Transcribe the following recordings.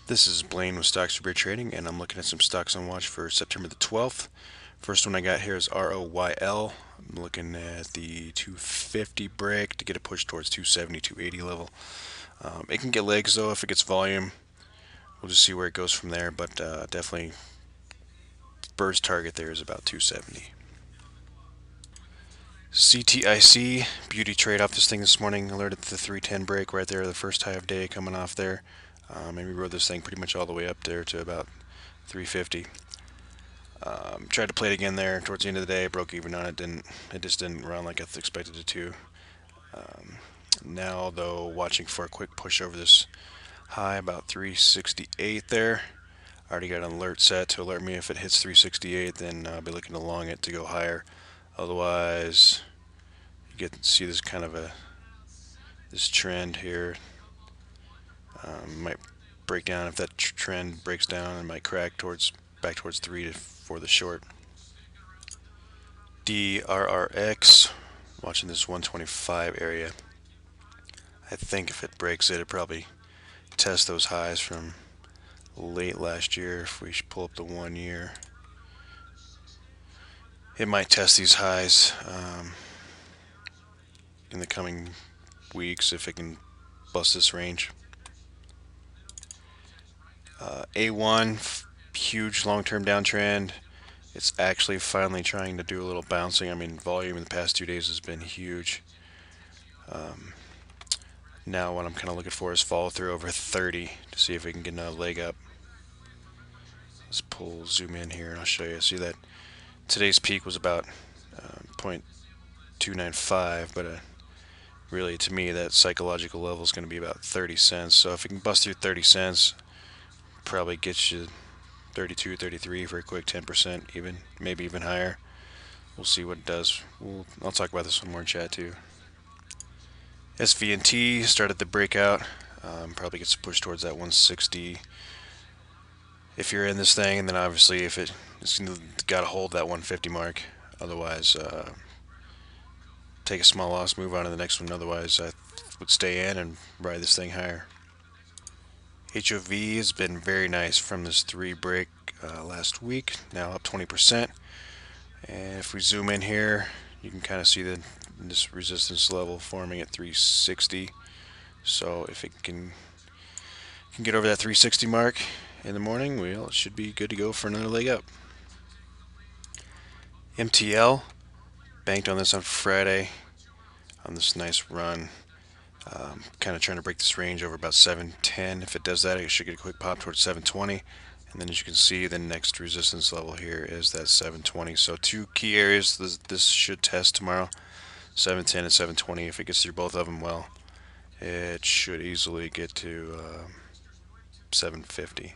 This is Blaine with Stocks for Beer Trading, and I'm looking at some stocks on watch for September the 12th. First one I got here is ROYL. I'm looking at the 250 break to get a push towards 270, 280 level. It can get legs though if it gets volume. We'll just see where it goes from there, but definitely Bird's target there is about 270. CTIC, beauty trade off this thing this morning, alerted to the 310 break right there, the first high of day coming off there. And we rode this thing pretty much all the way up there to about 350. Tried to play it again there towards the end of the day, broke even on it. It just didn't run like I expected it to. Now though, watching for a quick push over this high about 368 there. I already got an alert set to alert me if it hits 368, then I'll be looking along it to go higher. Otherwise, you get to see this kind of this trend here. Might break down. If that trend breaks down, it might crack back towards 3 for the short. DRRX, watching this 125 area. I think if it breaks it, it'll probably test those highs from late last year. If we pull up the 1 year, it might test these highs in the coming weeks if it can bust this range. AONE, huge long-term downtrend. It's actually finally trying to do a little bouncing. I mean, volume in the past 2 days has been huge. Now what I'm kind of looking for is follow through over 30 to see if we can get another leg up. Let's zoom in here and I'll show you. See that today's peak was about 0.295, but really to me that psychological level is going to be about 30 cents. So if it can bust through 30 cents, probably gets you 32, 33 for a quick 10%, even maybe even higher. We'll see what it does. I'll talk about this one more in chat too. SVNT started the breakout. Probably gets a push towards that 160. If you're in this thing, and then obviously if it's got to hold that 150 mark. Otherwise, take a small loss, move on to the next one. Otherwise, I would stay in and ride this thing higher. HOV has been very nice from this 3 break last week, now up 20%. And if we zoom in here, you can kind of see this resistance level forming at 360. So if it can get over that 360 mark in the morning, well, it should be good to go for another leg up. MTL, banked on this on Friday on this nice run. Kind of trying to break this range over about 710. If it does that, it should get a quick pop towards 720. And then as you can see, the next resistance level here is that 720. So 2 key areas this should test tomorrow, 710 and 720. If it gets through both of them well, it should easily get to 750.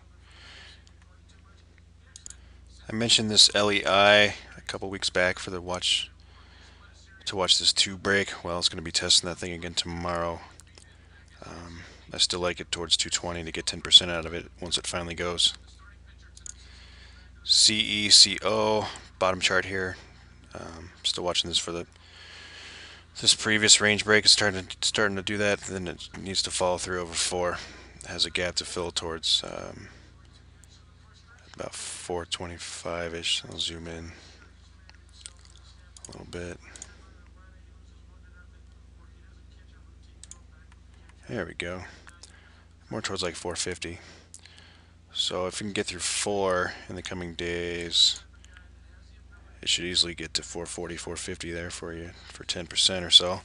I mentioned this LEI a couple weeks back for the watch this 2 break. Well, it's going to be testing that thing again tomorrow. I still like it towards 220 to get 10% out of it once it finally goes. CECO, bottom chart here. Still watching this for this previous range break. It's starting to do that. Then it needs to follow through over 4. It has a gap to fill towards about 425-ish. I'll zoom in a little bit. There we go. More towards like 450. So if we can get through 4 in the coming days, it should easily get to 440, 450 there for you for 10% or so.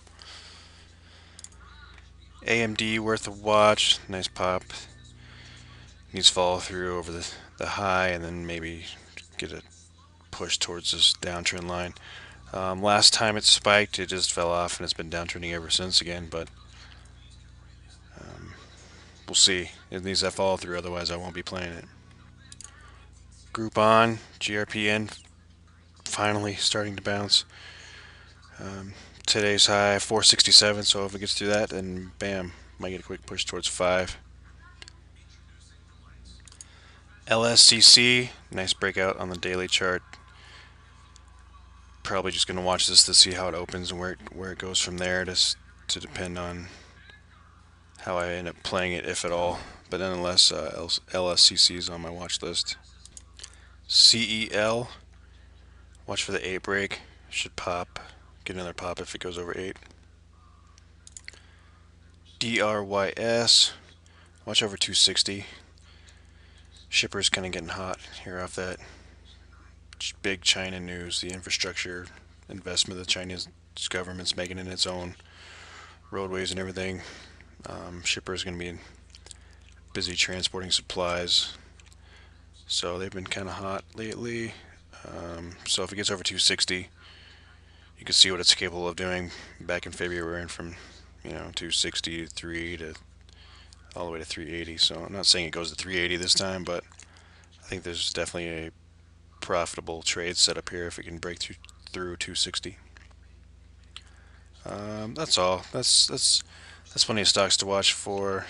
AMD worth a watch. Nice pop. Needs follow through over the high and then maybe get a push towards this downtrend line. Last time it spiked, it just fell off and it's been downtrending ever since again, but we'll see. It needs that follow through, otherwise I won't be playing it. Groupon, GRPN, finally starting to bounce. Today's high 467, so if it gets through that, then bam, might get a quick push towards 5. LSCC, nice breakout on the daily chart. Probably just going to watch this to see how it opens and where it goes from there, to depend on how I end up playing it, if at all. but nonetheless, LSCC is on my watch list. CEL, watch for the 8 break. Should pop. Get another pop if it goes over 8. DRYS, watch over 260. Shipper's kind of getting hot here off that big China news, the infrastructure investment the Chinese government's making in its own roadways and everything. Shipper's going to be busy transporting supplies, so they've been kind of hot lately. So if it gets over 260, you can see what it's capable of doing. Back in February, and from 260 to 3 to all the way to 380. So I'm not saying it goes to 380 this time, but I think there's definitely a profitable trade set up here if it can break through 260. That's all. That's plenty of stocks to watch for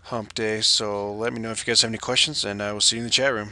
Hump Day. So let me know if you guys have any questions, and I will see you in the chat room.